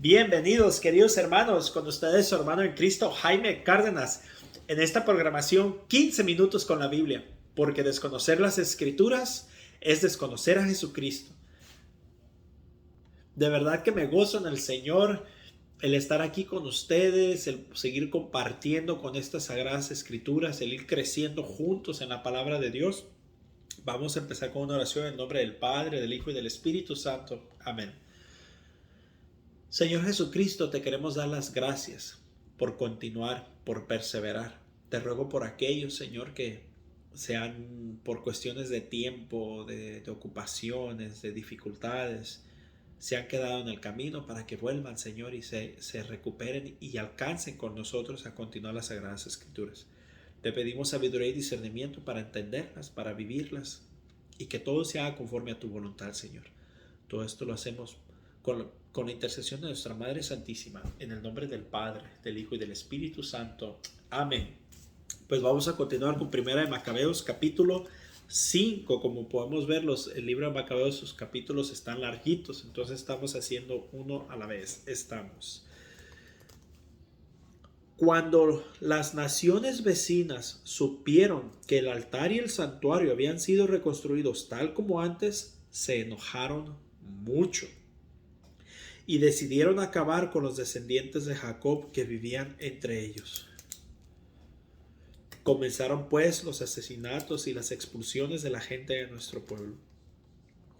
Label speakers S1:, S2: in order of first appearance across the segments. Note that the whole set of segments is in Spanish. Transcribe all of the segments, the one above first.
S1: Bienvenidos, queridos hermanos, con ustedes su hermano en Cristo, Jaime Cárdenas, en esta programación 15 minutos con la Biblia, porque desconocer las Escrituras es desconocer a Jesucristo. De verdad que me gozo en el Señor el estar aquí con ustedes, el seguir compartiendo con estas sagradas Escrituras, el ir creciendo juntos en la palabra de Dios. Vamos a empezar con una oración en nombre del Padre, del Hijo y del Espíritu Santo. Amén. Señor Jesucristo, te queremos dar las gracias por continuar, por perseverar. Te ruego por aquellos, Señor, que sean por cuestiones de tiempo, de ocupaciones, de dificultades, se han quedado en el camino para que vuelvan, Señor, y se recuperen y alcancen con nosotros a continuar las Sagradas Escrituras. Te pedimos sabiduría y discernimiento para entenderlas, para vivirlas y que todo se haga conforme a tu voluntad, Señor. Todo esto lo hacemos con la intercesión de nuestra Madre Santísima, en el nombre del Padre, del Hijo y del Espíritu Santo. Amén. Pues vamos a continuar con Primera de Macabeos, capítulo 5. Como podemos ver, el libro de Macabeos, sus capítulos están larguitos, entonces estamos haciendo uno a la vez. Cuando las naciones vecinas supieron que el altar y el santuario habían sido reconstruidos tal como antes, se enojaron mucho y decidieron acabar con los descendientes de Jacob que vivían entre ellos. Comenzaron pues los asesinatos y las expulsiones de la gente de nuestro pueblo.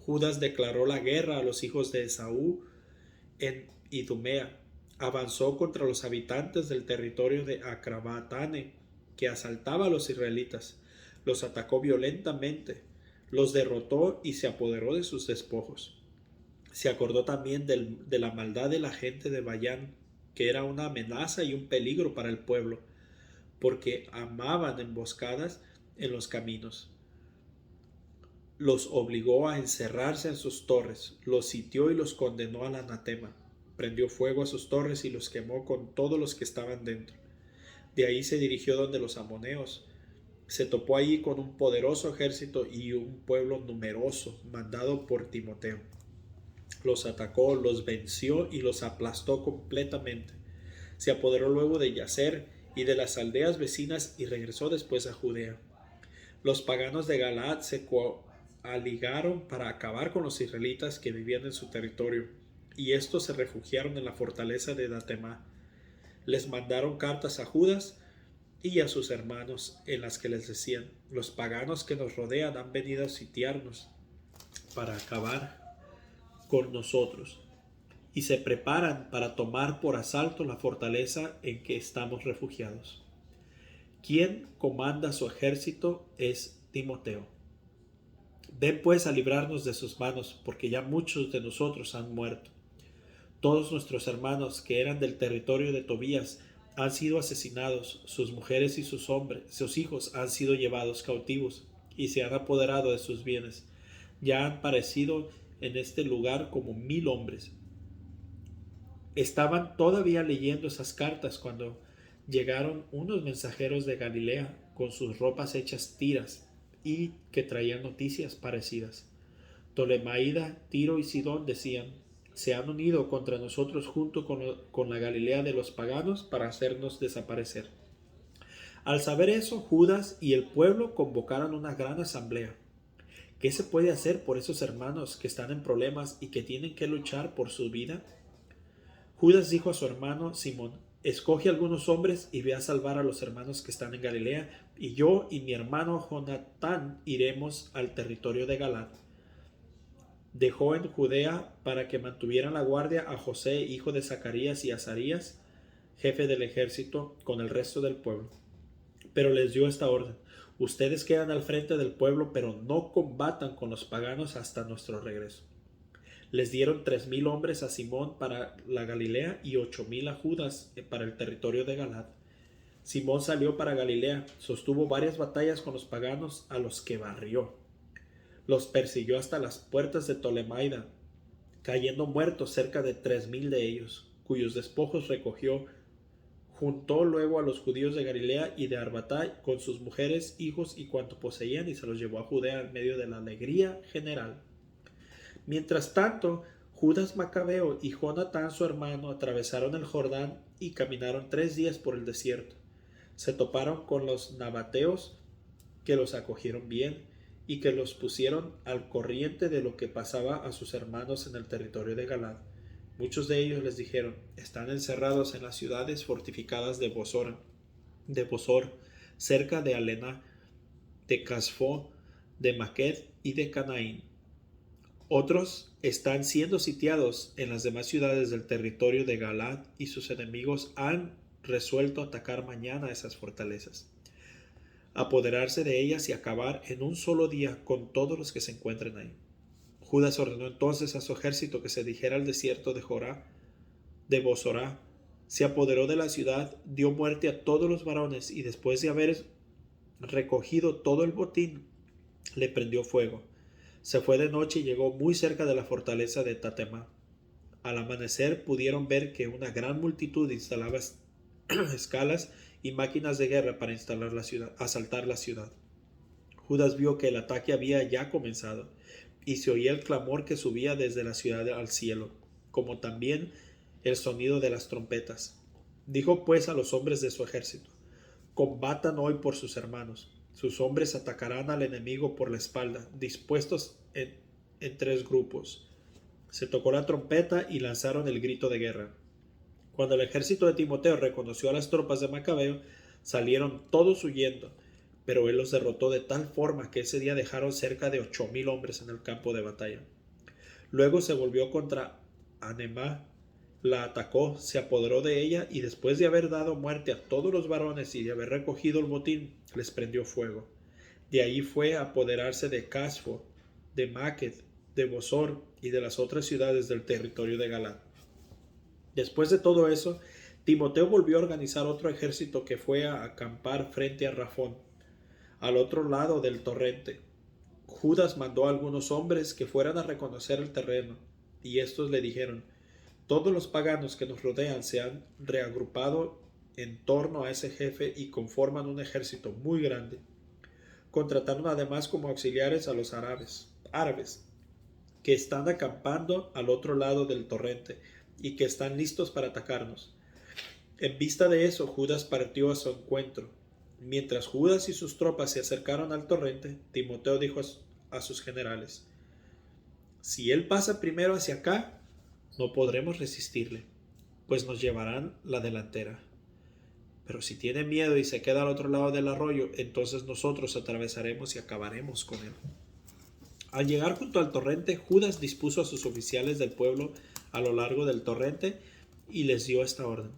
S1: Judas declaró la guerra a los hijos de Esaú en Idumea. Avanzó contra los habitantes del territorio de Acrabatane, que asaltaba a los israelitas. Los atacó violentamente, los derrotó y se apoderó de sus despojos. Se acordó también de la maldad de la gente de Bayán, que era una amenaza y un peligro para el pueblo, porque amaban emboscadas en los caminos. Los obligó a encerrarse en sus torres, los sitió y los condenó al anatema. Prendió fuego a sus torres y los quemó con todos los que estaban dentro. De ahí se dirigió donde los amoneos. Se topó allí con un poderoso ejército y un pueblo numeroso, mandado por Timoteo. Los atacó, los venció y los aplastó completamente. Se apoderó luego de Yacer y de las aldeas vecinas y regresó después a Judea. Los paganos de Galaad se coaligaron para acabar con los israelitas que vivían en su territorio, y estos se refugiaron en la fortaleza de Datemá. Les mandaron cartas a Judas y a sus hermanos en las que les decían: los paganos que nos rodean han venido a sitiarnos para acabar con nosotros y se preparan para tomar por asalto la fortaleza en que estamos refugiados. Quien comanda su ejército es Timoteo. Ven pues a librarnos de sus manos, porque ya muchos de nosotros han muerto. Todos nuestros hermanos que eran del territorio de Tobías han sido asesinados, sus mujeres y sus hijos han sido llevados cautivos y se han apoderado de sus bienes. Ya han parecido en este lugar como 1000 hombres. Estaban todavía leyendo esas cartas cuando llegaron unos mensajeros de Galilea con sus ropas hechas tiras y que traían noticias parecidas. Tolemaida, Tiro y Sidón decían: se han unido contra nosotros junto con la Galilea de los paganos para hacernos desaparecer. Al saber eso, Judas y el pueblo convocaron una gran asamblea. ¿Qué se puede hacer por esos hermanos que están en problemas y que tienen que luchar por su vida? Judas dijo a su hermano Simón: escoge algunos hombres y ve a salvar a los hermanos que están en Galilea, y yo y mi hermano Jonatán iremos al territorio de Galaad. Dejó en Judea para que mantuvieran la guardia a José, hijo de Zacarías, y Azarías, jefe del ejército, con el resto del pueblo. Pero les dio esta orden: ustedes quedan al frente del pueblo, pero no combatan con los paganos hasta nuestro regreso. Les dieron 3000 hombres a Simón para la Galilea y 8000 a Judas para el territorio de Galaad. Simón salió para Galilea, sostuvo varias batallas con los paganos, a los que barrió. Los persiguió hasta las puertas de Tolemaida, cayendo muertos cerca de 3000 de ellos, cuyos despojos recogió. Juntó luego a los judíos de Galilea y de Arbatá con sus mujeres, hijos y cuanto poseían, y se los llevó a Judea en medio de la alegría general. Mientras tanto, Judas Macabeo y Jonatán su hermano atravesaron el Jordán y caminaron 3 días por el desierto. Se toparon con los nabateos, que los acogieron bien y que los pusieron al corriente de lo que pasaba a sus hermanos en el territorio de Galaad. Muchos de ellos les dijeron: están encerrados en las ciudades fortificadas de Bosor, cerca de Alena, de Casfo, de Maqued y de Canaín. Otros están siendo sitiados en las demás ciudades del territorio de Galaad, y sus enemigos han resuelto atacar mañana esas fortalezas, apoderarse de ellas y acabar en un solo día con todos los que se encuentren ahí. Judas ordenó entonces a su ejército que se dijera al desierto de Bosorá. Se apoderó de la ciudad, dio muerte a todos los varones, y después de haber recogido todo el botín, le prendió fuego. Se fue de noche y llegó muy cerca de la fortaleza de Tatema. Al amanecer pudieron ver que una gran multitud instalaba escalas y máquinas de guerra para asaltar la ciudad. Judas vio que el ataque había ya comenzado, y se oía el clamor que subía desde la ciudad al cielo, como también el sonido de las trompetas. Dijo pues a los hombres de su ejército: combatan hoy por sus hermanos. Sus hombres atacarán al enemigo por la espalda, dispuestos en 3 grupos. Se tocó la trompeta y lanzaron el grito de guerra. Cuando el ejército de Timoteo reconoció a las tropas de Macabeo, salieron todos huyendo, pero él los derrotó de tal forma que ese día dejaron cerca de 8,000 hombres en el campo de batalla. Luego se volvió contra Anemá, la atacó, se apoderó de ella, y después de haber dado muerte a todos los varones y de haber recogido el botín, les prendió fuego. De ahí fue a apoderarse de Casfo, de Maqued, de Bosor y de las otras ciudades del territorio de Galaad. Después de todo eso, Timoteo volvió a organizar otro ejército que fue a acampar frente a Rafón, al otro lado del torrente. Judas mandó a algunos hombres que fueran a reconocer el terreno, y estos le dijeron: todos los paganos que nos rodean se han reagrupado en torno a ese jefe y conforman un ejército muy grande. Contrataron además como auxiliares a los árabes, que están acampando al otro lado del torrente y que están listos para atacarnos. En vista de eso, Judas partió a su encuentro. Mientras Judas y sus tropas se acercaron al torrente, Timoteo dijo a sus generales: si él pasa primero hacia acá, no podremos resistirle, pues nos llevarán la delantera. Pero si tiene miedo y se queda al otro lado del arroyo, entonces nosotros atravesaremos y acabaremos con él. Al llegar junto al torrente, Judas dispuso a sus oficiales del pueblo a lo largo del torrente y les dio esta orden: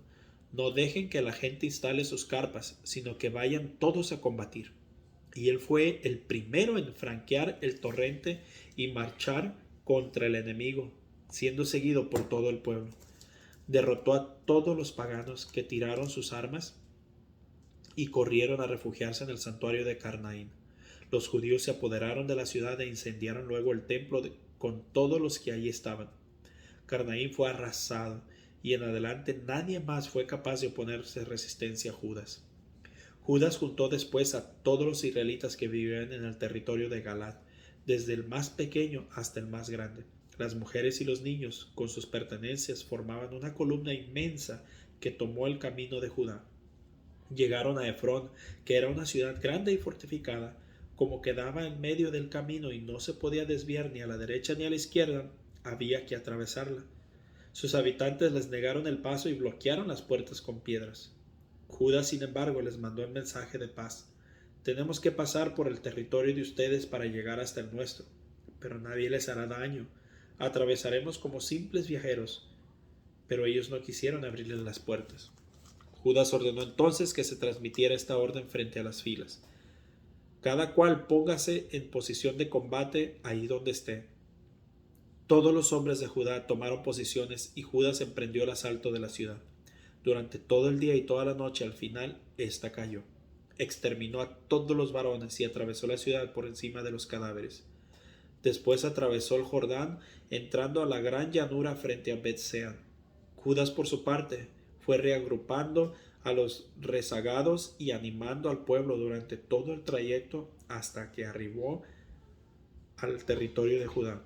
S1: no dejen que la gente instale sus carpas, sino que vayan todos a combatir. Y él fue el primero en franquear el torrente y marchar contra el enemigo, siendo seguido por todo el pueblo. Derrotó a todos los paganos que tiraron sus armas y corrieron a refugiarse en el santuario de Carnaín. Los judíos se apoderaron de la ciudad e incendiaron luego el templo con todos los que allí estaban. Carnaín fue arrasado, y en adelante nadie más fue capaz de oponerse resistencia a Judas. Judas juntó después a todos los israelitas que vivían en el territorio de Galaad, desde el más pequeño hasta el más grande. Las mujeres y los niños, con sus pertenencias, formaban una columna inmensa que tomó el camino de Judá. Llegaron a Efrón, que era una ciudad grande y fortificada. Como quedaba en medio del camino y no se podía desviar ni a la derecha ni a la izquierda, había que atravesarla. Sus habitantes les negaron el paso y bloquearon las puertas con piedras. Judas, sin embargo, les mandó el mensaje de paz: tenemos que pasar por el territorio de ustedes para llegar hasta el nuestro, pero nadie les hará daño. Atravesaremos como simples viajeros. Pero ellos no quisieron abrirles las puertas. Judas ordenó entonces que se transmitiera esta orden frente a las filas: cada cual póngase en posición de combate ahí donde esté. Todos los hombres de Judá tomaron posiciones y Judas emprendió el asalto de la ciudad. Durante todo el día y toda la noche, al final, ésta cayó. Exterminó a todos los varones y atravesó la ciudad por encima de los cadáveres. Después atravesó el Jordán, entrando a la gran llanura frente a Bet-Sean. Judas, por su parte, fue reagrupando a los rezagados y animando al pueblo durante todo el trayecto hasta que arribó al territorio de Judá.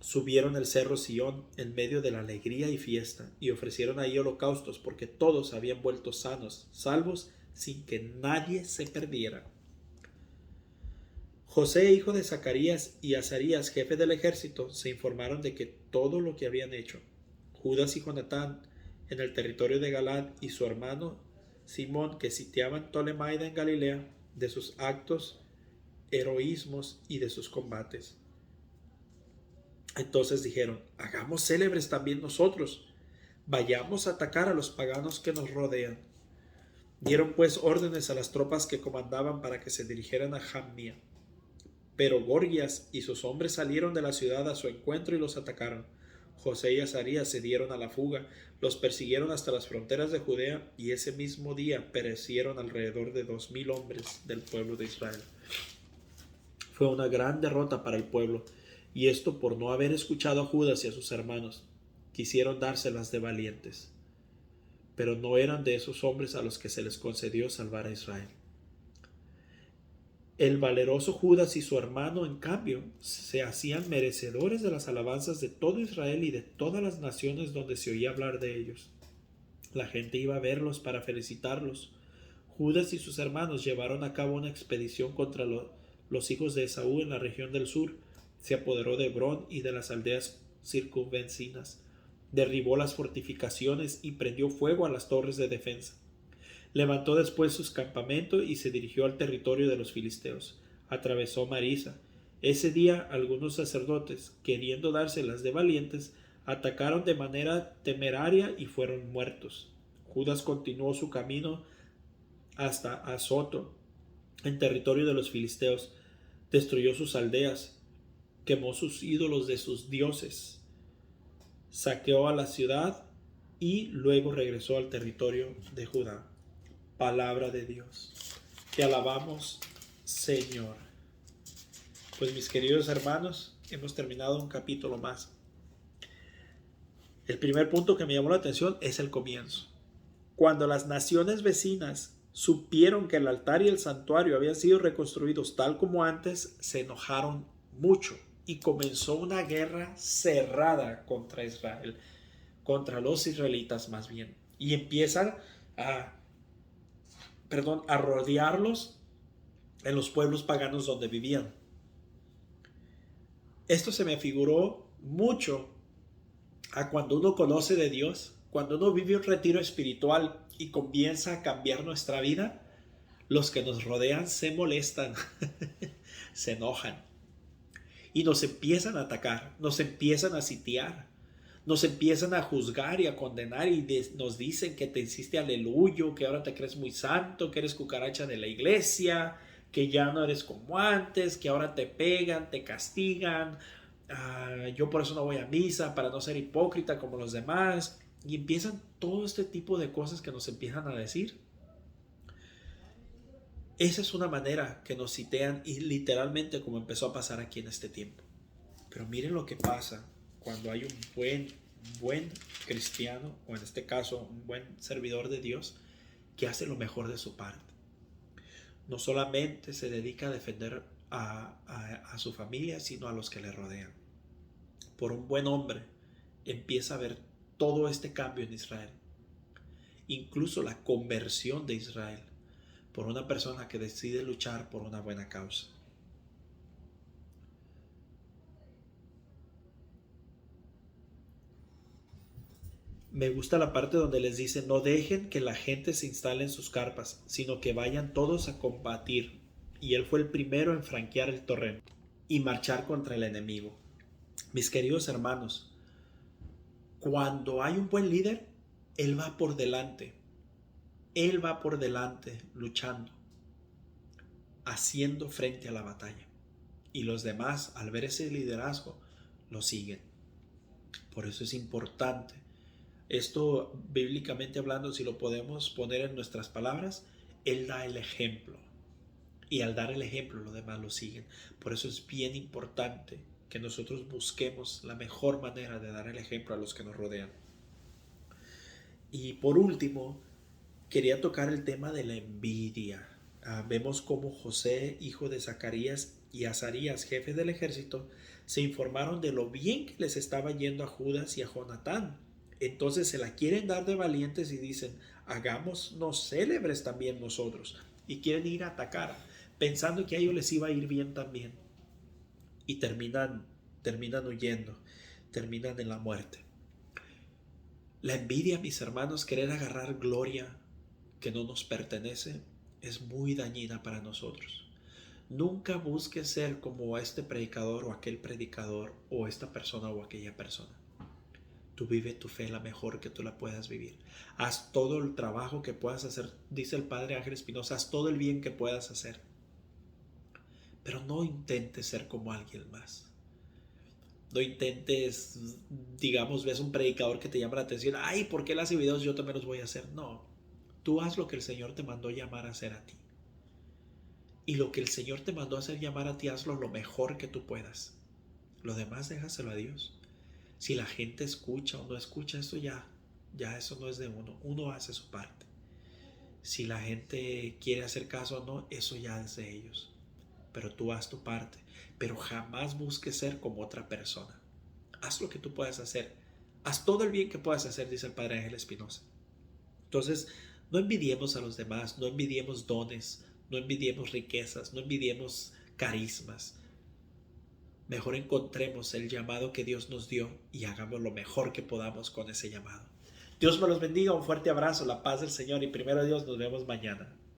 S1: subieron el cerro Sión en medio de la alegría y fiesta, y ofrecieron ahí holocaustos, porque todos habían vuelto sanos, salvos, sin que nadie se perdiera. José, hijo de Zacarías, y Azarías, jefe del ejército, se informaron de que todo lo que habían hecho Judas y Jonatán en el territorio de Galaad y su hermano Simón, que sitiaban Tolemaida en Galilea, de sus actos, heroísmos y de sus combates. Entonces dijeron: hagamos célebres también nosotros, vayamos a atacar a los paganos que nos rodean. Dieron pues órdenes a las tropas que comandaban para que se dirigieran a Jamnia. Pero Gorgias y sus hombres salieron de la ciudad a su encuentro y los atacaron. José y Azarías se dieron a la fuga, los persiguieron hasta las fronteras de Judea, y ese mismo día perecieron alrededor de 2000 hombres del pueblo de Israel. Fue una gran derrota para el pueblo, y esto por no haber escuchado a Judas y a sus hermanos. Quisieron dárselas de valientes, pero no eran de esos hombres a los que se les concedió salvar a Israel. El valeroso Judas y su hermano, en cambio, se hacían merecedores de las alabanzas de todo Israel y de todas las naciones donde se oía hablar de ellos. La gente iba a verlos para felicitarlos. Judas y sus hermanos llevaron a cabo una expedición contra los hijos de Esaú en la región del sur. Se apoderó de Hebrón y de las aldeas circunvecinas. Derribó las fortificaciones y prendió fuego a las torres de defensa. Levantó después sus campamentos y se dirigió al territorio de los filisteos. Atravesó Marisa. Ese día algunos sacerdotes, queriendo dárselas de valientes, atacaron de manera temeraria y fueron muertos. Judas continuó su camino hasta Azoto, en territorio de los filisteos. Destruyó sus aldeas, quemó sus ídolos de sus dioses, saqueó a la ciudad y luego regresó al territorio de Judá. Palabra de Dios. Te alabamos, Señor. Pues mis queridos hermanos, hemos terminado un capítulo más. El primer punto que me llamó la atención es el comienzo. Cuando las naciones vecinas supieron que el altar y el santuario habían sido reconstruidos tal como antes, se enojaron mucho y comenzó una guerra cerrada contra Israel, contra los israelitas más bien, y empiezan a rodearlos en los pueblos paganos donde vivían. Esto se me figuró mucho a cuando uno conoce de Dios, cuando uno vive un retiro espiritual y comienza a cambiar nuestra vida. Los que nos rodean se molestan, se enojan y nos empiezan a atacar, nos empiezan a sitiar, nos empiezan a juzgar y a condenar y nos dicen que te hiciste aleluyo, que ahora te crees muy santo, que eres cucaracha de la iglesia, que ya no eres como antes, que ahora te pegan, te castigan. Yo por eso no voy a misa, para no ser hipócrita como los demás. Y empiezan todo este tipo de cosas que nos empiezan a decir. Esa es una manera que nos sitean y literalmente como empezó a pasar aquí en este tiempo. Pero miren lo que pasa cuando hay un buen cristiano, o en este caso un buen servidor de Dios, que hace lo mejor de su parte. No solamente se dedica a defender a su familia, sino a los que le rodean. Por un buen hombre empieza a ver todo este cambio en Israel. Incluso la conversión de Israel por una persona que decide luchar por una buena causa. Me gusta la parte donde les dice: no dejen que la gente se instale en sus carpas, sino que vayan todos a combatir. Y él fue el primero en franquear el torrente y marchar contra el enemigo. Mis queridos hermanos, cuando hay un buen líder, él va por delante. Él va por delante luchando, haciendo frente a la batalla. Y los demás, al ver ese liderazgo, lo siguen. Por eso es importante. Esto, bíblicamente hablando, si lo podemos poner en nuestras palabras, Él da el ejemplo. Y al dar el ejemplo, los demás lo siguen. Por eso es bien importante que nosotros busquemos la mejor manera de dar el ejemplo a los que nos rodean. Y por último, quería tocar el tema de la envidia. Vemos cómo José, hijo de Zacarías, y Azarías, jefe del ejército, se informaron de lo bien que les estaba yendo a Judas y a Jonatán. Entonces se la quieren dar de valientes y dicen, hagámonos célebres también nosotros. Y quieren ir a atacar, pensando que a ellos les iba a ir bien también. Y terminan huyendo, terminan en la muerte. La envidia, mis hermanos, querer agarrar gloria que no nos pertenece, es muy dañina para nosotros. Nunca busques ser como este predicador o aquel predicador o esta persona o aquella persona. Tú vive tu fe la mejor que tú la puedas vivir. Haz todo el trabajo que puedas hacer, dice el Padre Ángel Espinosa, haz todo el bien que puedas hacer. Pero no intentes ser como alguien más. No intentes, digamos, ves un predicador que te llama la atención, ay, ¿por qué él hace videos? Yo también los voy a hacer. No, tú haz lo que el Señor te mandó llamar a hacer a ti. Y lo que el Señor te mandó a hacer llamar a ti, hazlo lo mejor que tú puedas. Lo demás déjaselo a Dios. Si la gente escucha o no escucha, eso ya eso no es de uno. Uno hace su parte. Si la gente quiere hacer caso o no, eso ya es de ellos. Pero tú haz tu parte. Pero jamás busques ser como otra persona. Haz lo que tú puedas hacer. Haz todo el bien que puedas hacer, dice el Padre Ángel Espinosa. Entonces, no envidiemos a los demás, no envidiemos dones, no envidiemos riquezas, no envidiemos carismas. Mejor encontremos el llamado que Dios nos dio y hagamos lo mejor que podamos con ese llamado. Dios me los bendiga, un fuerte abrazo, la paz del Señor y primero Dios, nos vemos mañana.